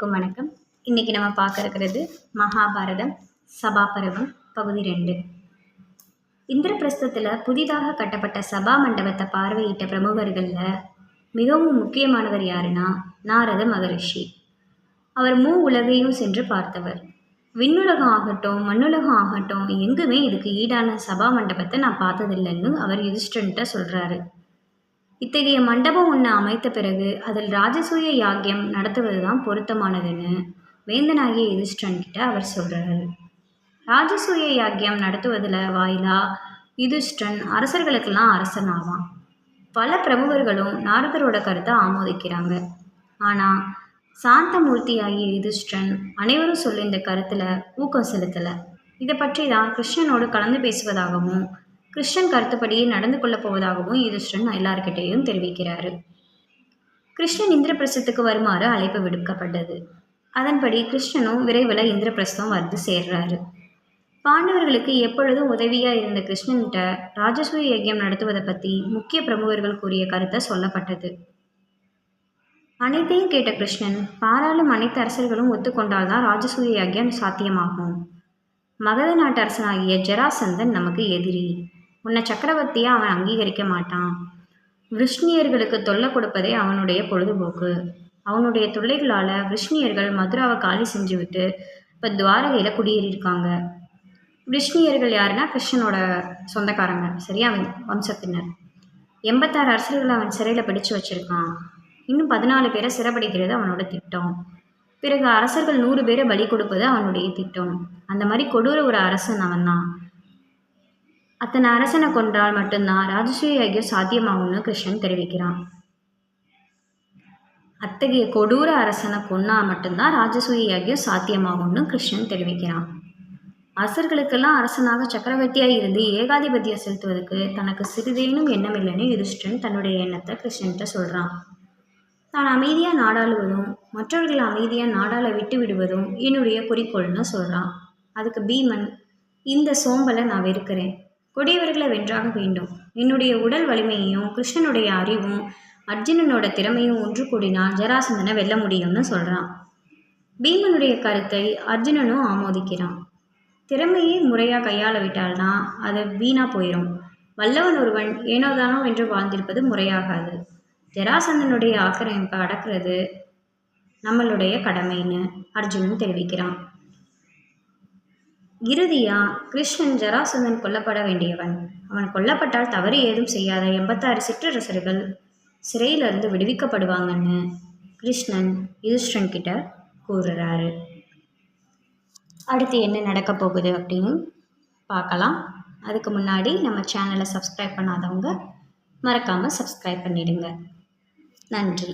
அனைவருக்கும் வணக்கம். இன்னைக்கு நம்ம பார்க்க இருக்கிறது மகாபாரதம் சபா பருவம் பகுதி 2. இந்திரபிரஸ்தத்தில் புதிதாக கட்டப்பட்ட சபா மண்டபத்தை பார்வையிட்ட பிரமுகர்களில் மிகவும் முக்கியமானவர் யாருன்னா நாரத மகரிஷி. அவர் உலகையும் சென்று பார்த்தவர். விண்ணுலகம் ஆகட்டும் மண்ணுலகம் ஆகட்டும் எங்குமே இதுக்கு ஈடான சபா மண்டபத்தை நான் பார்த்ததில்லைன்னு அவர் யுதிஷ்டன்கிட்ட சொல்கிறாரு. இத்தகைய மண்டபம் ஒன்று அமைத்த பிறகு அதில் ராஜசூய யாக்கியம் நடத்துவது தான் பொருத்தமானதுன்னு வேந்தனாகிய யுதிஷ்டன்கிட்ட அவர் சொல்கிறாரு. ராஜசூய யாக்கியம் நடத்துவதில் வாயிலா யுதிஷ்டன் அரசர்களுக்கெல்லாம் அரசன் ஆவான். பல பிரமுகர்களும் நாரதரோட கருத்தை ஆமோதிக்கிறாங்க. ஆனால் சாந்தமூர்த்தி ஆகிய யுதிஷ்டன் அனைவரும் சொல்லி இந்த கருத்தில் ஊக்கம் செலுத்தலை. இதை பற்றி தான் கிருஷ்ணனோடு கலந்து பேசுவதாகவும் கிருஷ்ணன் கருத்துப்படியே நடந்து கொள்ளப் போவதாகவும் யுதிஷ்டன் எல்லார்கிட்டையும் தெரிவிக்கிறாரு. கிருஷ்ணன் இந்திரபிரஸ்தத்துக்கு வருமாறு அழைப்பு விடுக்கப்பட்டது. அதன்படி கிருஷ்ணனும் விரைவில் இந்திரபிரஸ்தம் வந்து சேர்றாரு. பாண்டவர்களுக்கு எப்பொழுதும் உதவியாக இருந்த கிருஷ்ணன்கிட்ட ராஜசூய யஜ்யம் நடத்துவதை பற்றி முக்கிய பிரமுகர்கள் கூறிய கருத்தை சொல்லப்பட்டது. அனைத்தையும் கேட்ட கிருஷ்ணன், பாராளும் அனைத்து அரசர்களும் ஒத்துக்கொண்டால்தான் ராஜசூய யஜ்யம் சாத்தியமாகும். மகத நாட்டு அரசனாகிய ஜராசந்தன் நமக்கு எதிரி. உன்னை சக்கரவர்த்தியாக அவன் அங்கீகரிக்க மாட்டான். விஷ்ணியர்களுக்கு தொல்லை கொடுப்பதே அவனுடைய பொழுதுபோக்கு. அவனுடைய தொல்லைகளால் விஷ்ணியர்கள் மதுராவை காலி செஞ்சு விட்டு இப்போ துவாரகையில் குடியேறியிருக்காங்க. விஷ்ணியர்கள் யாருன்னா கிருஷ்ணனோட சொந்தக்காரங்க, சரியா, அவன் வம்சத்தினர். 86 அரசர்களை அவன் சிறையில் பிடிச்சு வச்சிருக்கான். இன்னும் 14 பேரை சிறைப்பிடிக்கிறது அவனோட திட்டம். பிறகு அரசர்கள் 100 பேரை பலி கொடுப்பது அவனுடைய திட்டம். அந்த மாதிரி கொடூர ஒரு அரசன் அவன் தான். அத்தனை அரசனை கொன்றால் மட்டும்தான் ராஜசூய யஜ்யம் சாத்தியமாகும்னு கிருஷ்ணன் தெரிவிக்கிறான். அத்தகைய கொடூர அரசனை கொன்னா மட்டும்தான் ராஜசூய யஜ்யம் சாத்தியமாகும்னு கிருஷ்ணன் தெரிவிக்கிறான். அரசர்களுக்கெல்லாம் அரசனாக சக்கரவர்த்தியாக இருந்து ஏகாதிபத்தியம் செலுத்துவதற்கு தனக்கு சிறிதேனும் எண்ணமில்லைன்னு யுதிஷ்டன் தன்னுடைய எண்ணத்தை கிருஷ்ணன்கிட்ட சொல்கிறான். தான் அமைதியாக நாடாளுவதும் மற்றவர்கள் அமைதியாக நாடாள விட்டு விடுவதும் என்னுடைய குறிக்கோள்னு சொல்கிறான். அதுக்கு பீமன், இந்த சோம்பலை நான் வெறுக்கிறேன். கொடியவர்களை வென்றாக வேண்டும். என்னுடைய உடல் வலிமையையும் கிருஷ்ணனுடைய அறிவும் அர்ஜுனனோட திறமையும் ஒன்று கூடினால் ஜராசந்தனை வெல்ல முடியும்னு சொல்கிறான். பீமனுடைய கருத்தை அர்ஜுனனும் ஆமோதிக்கிறான். திறமையை முறையாக கையாள விட்டால்தான் அது வீணாக போயிடும். வல்லவன் ஒருவன் ஏனோதானோ என்று வாழ்ந்திருப்பது முறையாகாது. ஜராசந்தனுடைய ஆக்கிரமிப்பை அடக்கிறது நம்மளுடைய கடமைன்னு அர்ஜுனன் தெரிவிக்கிறான். இறுதியாக கிருஷ்ணன் ஜராசந்தன் கொல்லப்பட வேண்டியவன். அவன் கொல்லப்பட்டால் தவறு ஏதும் செய்யாத 86 சிற்றரசர்கள் சிறையிலிருந்து விடுவிக்கப்படுவாங்கன்னு கிருஷ்ணன் யுதிஷ்டன் கிட்ட கூறுறாரு. அடுத்து என்ன நடக்க போகுது அப்படின்னு பார்க்கலாம். அதுக்கு முன்னாடி நம்ம சேனலை சப்ஸ்கிரைப் பண்ணாதவங்க மறக்காமல் சப்ஸ்கிரைப் பண்ணிடுங்க. நன்றி.